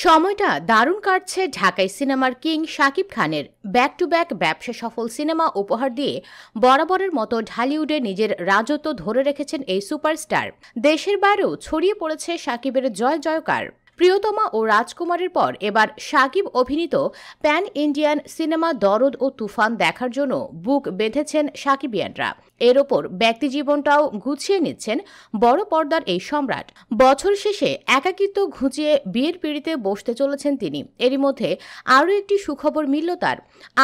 সময়টা দারুণ কাটছে ঢাকাই সিনেমার কিং শাকিব খানের। ব্যাক টু ব্যাক ব্যবসা সফল সিনেমা উপহার দিয়ে বরাবরের মতো ঢালিউডে নিজের রাজত্ব ধরে রেখেছেন এই সুপারস্টার। দেশের বাইরেও ছড়িয়ে পড়েছে শাকিবের জয় জয়কার। প্রিয়তমা ও রাজকুমারের পর এবার শাকিব অভিনীত প্যান ইন্ডিয়ান সিনেমা দরদ ও তুফান দেখার জন্য বুক বেঁধেছেন শাকিবিয়ানরা। এর ওপর ব্যক্তিজীবনটাও গুছিয়ে নিচ্ছেন বড় পর্দার এই সম্রাট। বছর শেষে একাকিত্ব ঘুচিয়ে বিয়ের পিঁড়িতে বসতে চলেছেন তিনি। এরই মধ্যে আরও একটি সুখবর মিলল তার।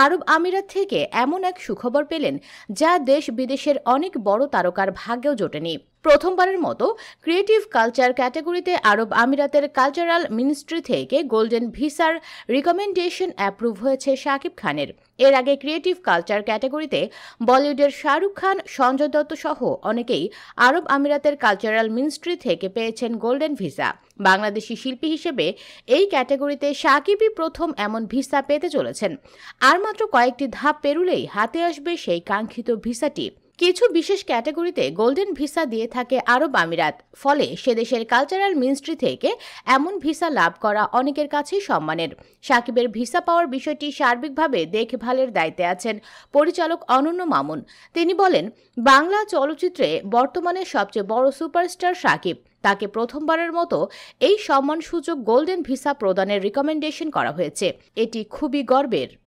আরব আমিরাত থেকে এমন এক সুখবর পেলেন যা দেশ বিদেশের অনেক বড় তারকার ভাগ্যেও জোটেনি। প্রথমবারের মতো ক্রিয়েটিভ কালচার ক্যাটাগরিতে আরব আমিরাতের কালচারাল মিনিস্ট্রি থেকে গোল্ডেন ভিসার রিকমেন্ডেশন অ্যাপ্রুভ হয়েছে শাকিব খানের। এর আগে ক্রিয়েটিভ কালচার ক্যাটাগরিতে বলিউডের শাহরুখ খান, সঞ্জয় দত্ত সহ অনেকেই আরব আমিরাতের কালচারাল মিনিস্ট্রি থেকে পেয়েছেন গোল্ডেন ভিসা। বাংলাদেশি শিল্পী হিসেবে এই ক্যাটাগরিতে শাকিবই প্রথম এমন ভিসা পেতে চলেছেন। আর মাত্র কয়েকটি ধাপ পেরুলেই হাতে আসবে সেই কাঙ্ক্ষিত ভিসাটি। কিছু বিশেষ ক্যাটাগরিতে গোল্ডেন ভিসা দিয়ে থাকে আরব আমিরাত, ফলে সে দেশের কালচারাল মিনিস্ট্রি থেকে এমন ভিসা লাভ করা অনেকের কাছেই সম্মানের। শাকিবের ভিসা পাওয়ার বিষয়টি সার্বিকভাবে দেখভালের দায়িত্বে আছেন পরিচালক অনন্য মামুন। তিনি বলেন, বাংলা চলচ্চিত্রে বর্তমানে সবচেয়ে বড় সুপারস্টার শাকিব। তাকে প্রথমবারের মতো এই সম্মানসূচক গোল্ডেন ভিসা প্রদানের রিকমেন্ডেশন করা হয়েছে। এটি খুবই গর্বের।